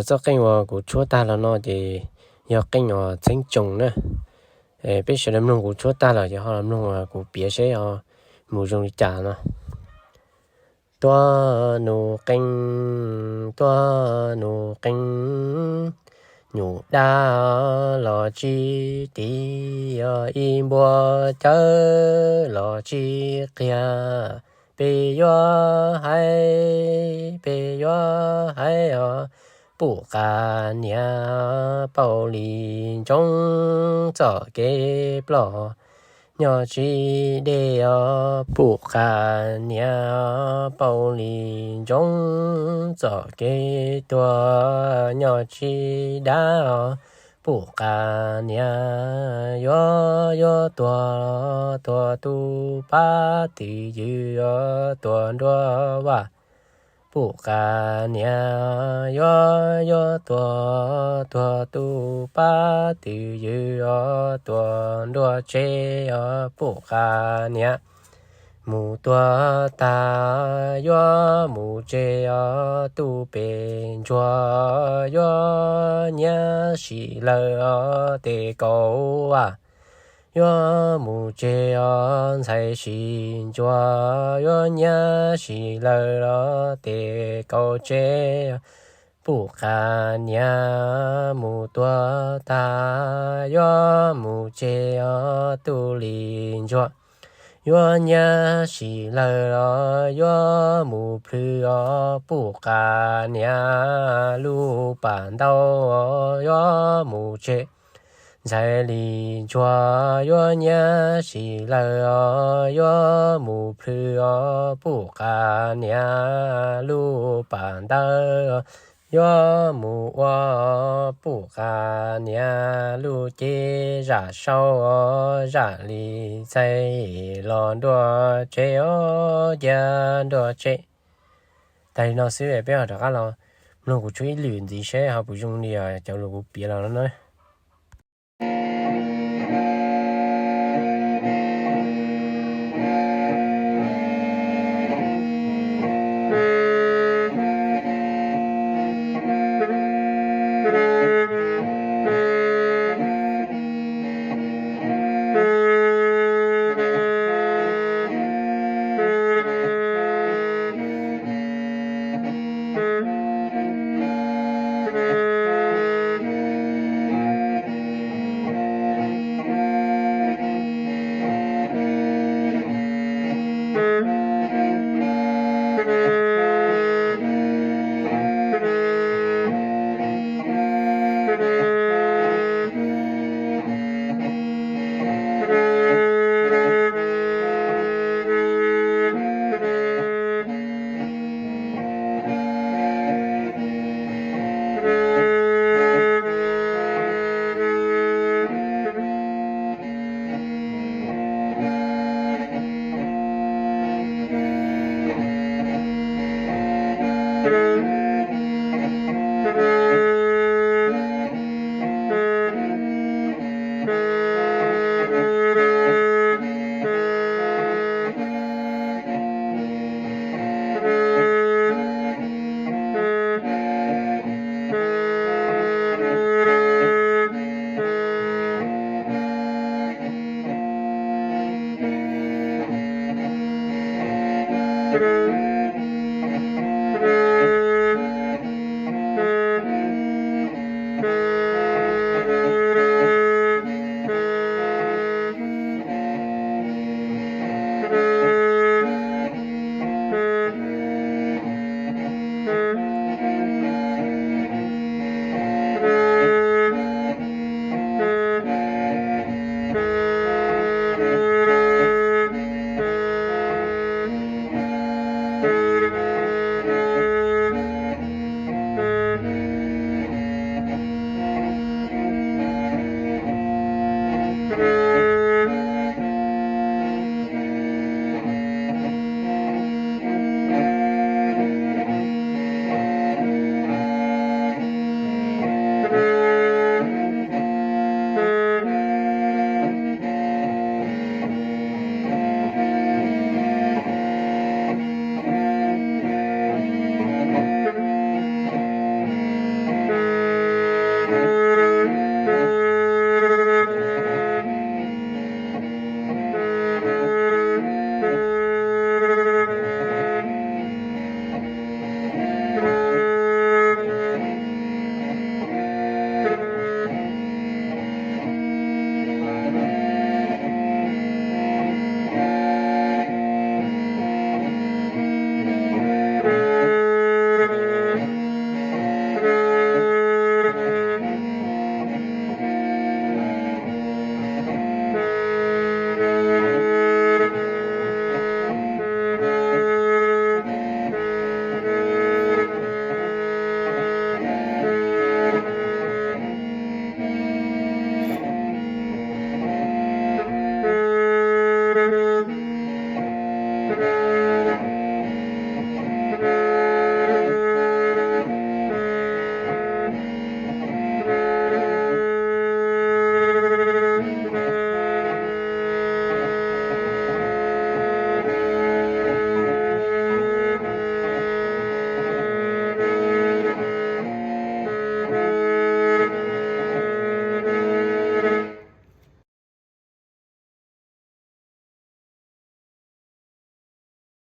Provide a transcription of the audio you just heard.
cho cái ngõ của chúa ta là nó thì do cái ngõ chính trùng nữa bây giờ làm nông của chúa ta là họ làm nông của bia sẽ mù dùng trả nó toa nô canh nhủ đa lò chi tí im bùa chớ lò chi kia bê yo hay bù ca nhà bao lì trong gió kê bò nhỏ chi đê bù ca nhà bao lì trong gió kê tua nhỏ chi đá bù ca nhà yo tua tu ba tỷ dư tua đua ba bù ca nhà yo tua tu ba tỷ dư tua đua chê bù ca nhà mù tua ta yo mù chê tu bên chua yo nhá xì lơ tê cầu yo mù chê sai xin chua yo nhá xì lơ tê cầu chê bù khả nhá mù tua ta yo mù chê tu linh chua yo nhá xì lơ yo mù plư bù khả nhá lu bản đâu yo mù chê在里抓哟呀西来哟木普不干呀路板的哟木哇不干呀路接ra sau ra li在lon đua chế ya đua chế tại nó sẽ bé ở đó là nó cũng chú ý luyện gì sẽ học bổ sung đi cho nó cũng biết là nó nói